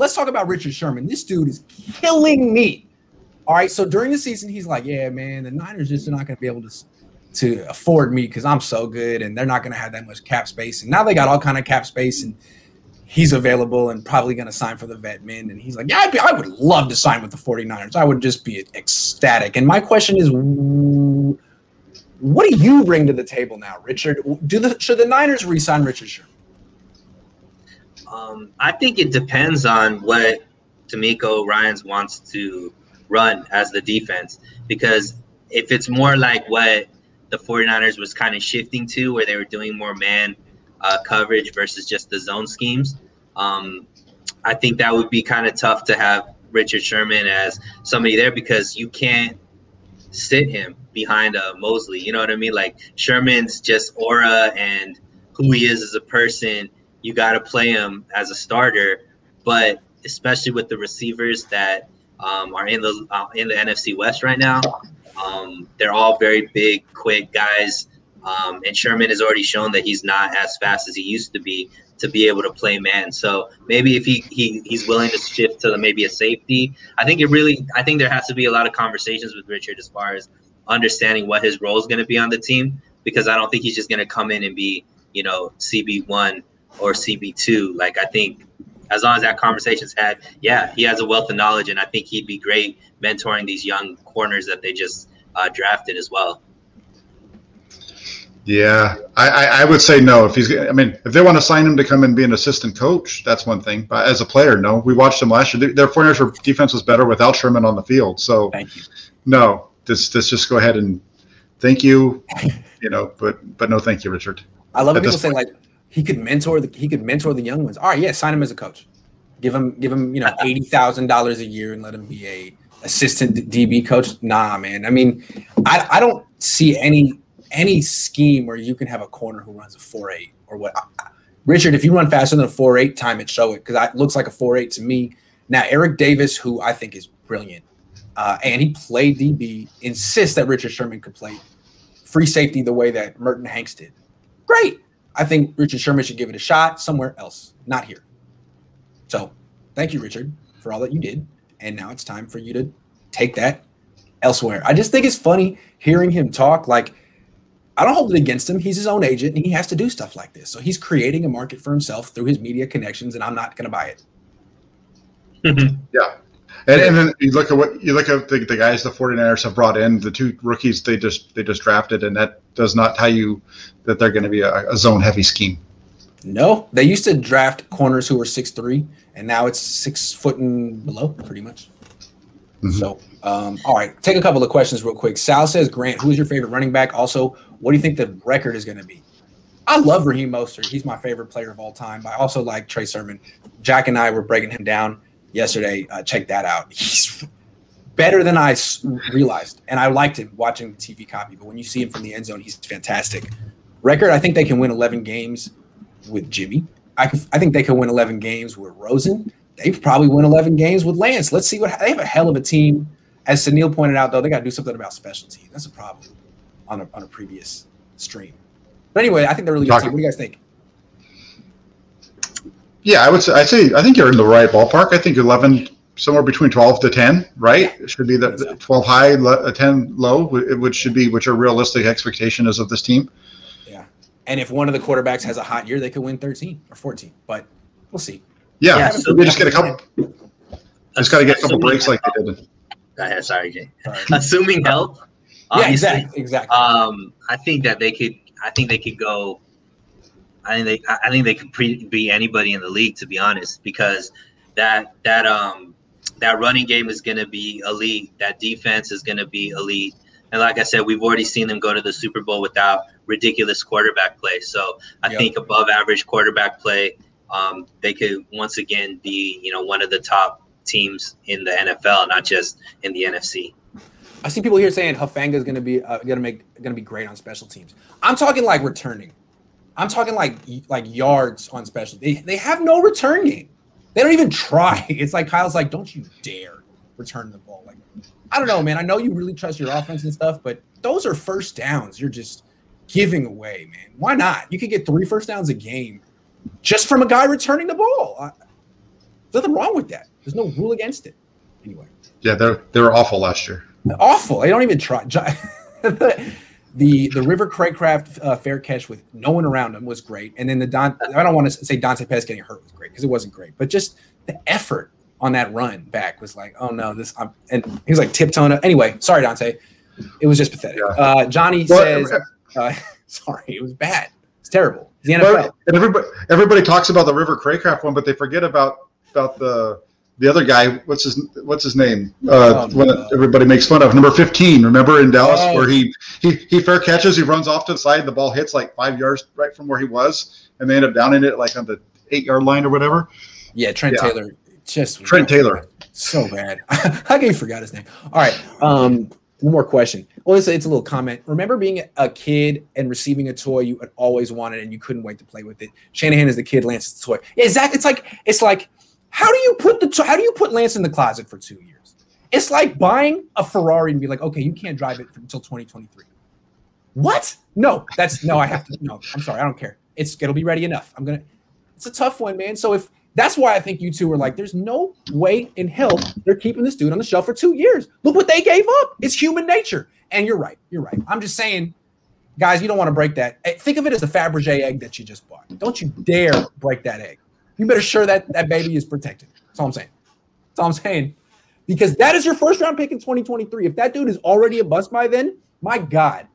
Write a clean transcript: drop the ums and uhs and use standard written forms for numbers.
let's talk about Richard Sherman. This dude is killing me. All right, so during the season, he's like, yeah, man, the Niners just are not going to be able to afford me because I'm so good, and they're not going to have that much cap space. And now they got all kind of cap space, and he's available and probably going to sign for the vet min. And he's like, yeah, I would love to sign with the 49ers. I would just be ecstatic. And my question is, what do you bring to the table now, Richard? Should the Niners re-sign Richard Sherman? I think it depends on what D'Amico Ryans wants to run as the defense, because if it's more like what the 49ers was kind of shifting to, where they were doing more man coverage versus just the zone schemes, I think that would be kind of tough to have Richard Sherman as somebody there, because you can't sit him behind Mosley. You know what I mean? Like, Sherman's just aura and who he is as a person, you got to play him as a starter. But especially with the receivers that are in the NFC West right now, they're all very big, quick guys. And Sherman has already shown that he's not as fast as he used to be able to play man. So maybe if he's willing to shift to maybe a safety, I think there has to be a lot of conversations with Richard as far as understanding what his role is going to be on the team, because I don't think he's just going to come in and be, CB1 or CB2. Like, I think as long as that conversation's had, yeah, he has a wealth of knowledge, and I think he'd be great mentoring these young corners that they just drafted as well. Yeah, I would say no. If they want to sign him to come and be an assistant coach, that's one thing. But as a player, no. We watched him last year. Their 49ers defense was better without Sherman on the field. So, thank you. No, let's just go ahead and thank you. But no, thank you, Richard. I love when people say like he could mentor the young ones. All right, yeah, sign him as a coach. Give him $80,000 a year and let him be a assistant DB coach. Nah, man. I mean, I don't see any scheme where you can have a corner who runs a 4.8 or what. Richard, if you run faster than a 4.8, time it, show it, because it looks like a 4.8 to me. Now, Eric Davis, who I think is brilliant, and he played DB, insists that Richard Sherman could play free safety the way that Merton Hanks did. Great. I think Richard Sherman should give it a shot somewhere else, not here. So thank you, Richard, for all that you did. And now it's time for you to take that elsewhere. I just think it's funny hearing him talk. Like, I don't hold it against him. He's his own agent, and he has to do stuff like this. So he's creating a market for himself through his media connections, and I'm not going to buy it. Yeah. And then you look at the guys the 49ers have brought in, the two rookies they just drafted, and that does not tell you that they're going to be a zone-heavy scheme. No, they used to draft corners who were 6'3", and now it's 6 foot and below, pretty much. Mm-hmm. So, all right, take a couple of questions real quick. Sal says, Grant, who is your favorite running back? Also, what do you think the record is going to be? I love Raheem Mostert. He's my favorite player of all time. I also like Trey Sermon. Jack and I were breaking him down yesterday. Check that out. He's better than I realized, and I liked him watching the TV copy. But when you see him from the end zone, he's fantastic. Record, I think they can win 11 games with Jimmy. I think they can win 11 games with Rosen. They probably win 11 games with Lance. Let's see they have a hell of a team. As Suneil pointed out, though, they got to do something about special teams. That's a problem on a previous stream. But anyway, I think they're really good team. What do you guys think? Yeah, I think you're in the right ballpark. I think 11, somewhere between 12 to 10, right? It should be the 12 high, 10 low, which should be a realistic expectation is of this team. Yeah, and if one of the quarterbacks has a hot year, they could win 13 or 14. But we'll see. Yeah, so we just get a couple. Just got to get a couple breaks like they did. Go ahead, sorry, Jay. Assuming health. Yeah, exactly. I think that they could. I think they could go. I think they could be anybody in the league, to be honest, because that running game is going to be elite. That defense is going to be elite. And like I said, we've already seen them go to the Super Bowl without ridiculous quarterback play. So I think above average quarterback play, they could once again be, one of the top teams in the NFL, not just in the NFC. I see people here saying Hufanga is going to be great on special teams. I'm talking like returning. I'm talking like yards on special. They have no return game. They don't even try. It's like Kyle's like, don't you dare return the ball. Like, I don't know, man. I know you really trust your offense and stuff, but those are first downs you're just giving away, man. Why not? You could get 3 first downs a game just from a guy returning the ball. There's nothing wrong with that. There's no rule against it. Anyway. Yeah, they were awful last year. Awful. They don't even try. The River Craycraft fair catch with no one around him was great. And then I don't want to say Dante Pettis getting hurt was great because it wasn't great. But just the effort on that run back was like, oh no, and he was like tiptoeing up. Anyway, sorry, Dante. It was just pathetic. Yeah. Johnny says, sorry, it was bad. It's terrible. It's the NFL. And everybody talks about the River Craycraft one, but they forget about the other guy. What's his name? When everybody makes fun of number 15. Remember in Dallas where he fair catches, he runs off to the side, the ball hits like 5 yards right from where he was, and they end up downing it like on the 8-yard line or whatever. Yeah, Trent Taylor. Trent Taylor. So bad. How can you forgot his name? All right. One more question. Well, it's a little comment. Remember being a kid and receiving a toy you had always wanted and you couldn't wait to play with it? Shanahan is the kid, Lance is the toy. Yeah, exactly. It's like how do you put Lance in the closet for 2 years? It's like buying a Ferrari and be like, okay, you can't drive it until 2023. What? No, I have to. No, I'm sorry, I don't care. It'll be ready enough. It's a tough one, man. So that's why I think you two were like, there's no way in hell they're keeping this dude on the shelf for 2 years. Look what they gave up. It's human nature. And you're right. I'm just saying, guys, you don't want to break that. Think of it as the Fabergé egg that you just bought. Don't you dare break that egg. You better sure that baby is protected. That's all I'm saying. Because that is your first round pick in 2023. If that dude is already a bust by then, my God.